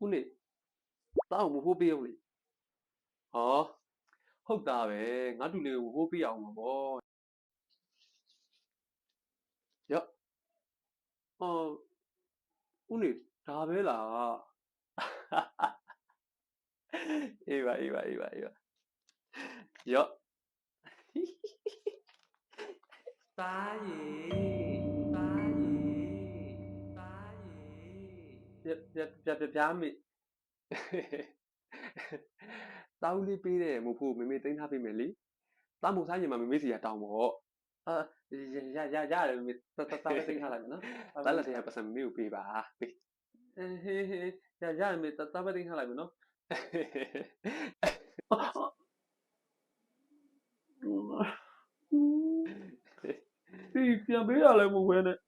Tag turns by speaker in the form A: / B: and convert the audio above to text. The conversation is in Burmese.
A: ဦးနေတားကိုမဖိုးပေးအောင်လေဟောဟုတ်တာပဲငါတူလေးကိုမဖိုးပေးအောင်မှာပေါ့ရော့ဟောဦးနေဒါပဲလားအေးပါရော့သားရေသားရေသားရေပြားမိတာဦးလေးပေးတဲ့မဖိုးမေမေသိမ်းထားပေးမယ်လေတာမုတ်စားရင်မှမေမေစီကတောင်းပေါ့အာရတယ်မေတာပဲသိမ်းထားလိုက်မယ်နော်တာလက်ထဲကပတ်စံမေမေကိုပေးပါပေးဟေးရတယ်မေတာပဲသိမ်းထားလိုက်မယ်နော်ဒီပြန်ပေးရလဲမဟုတ်ဘဲနဲ့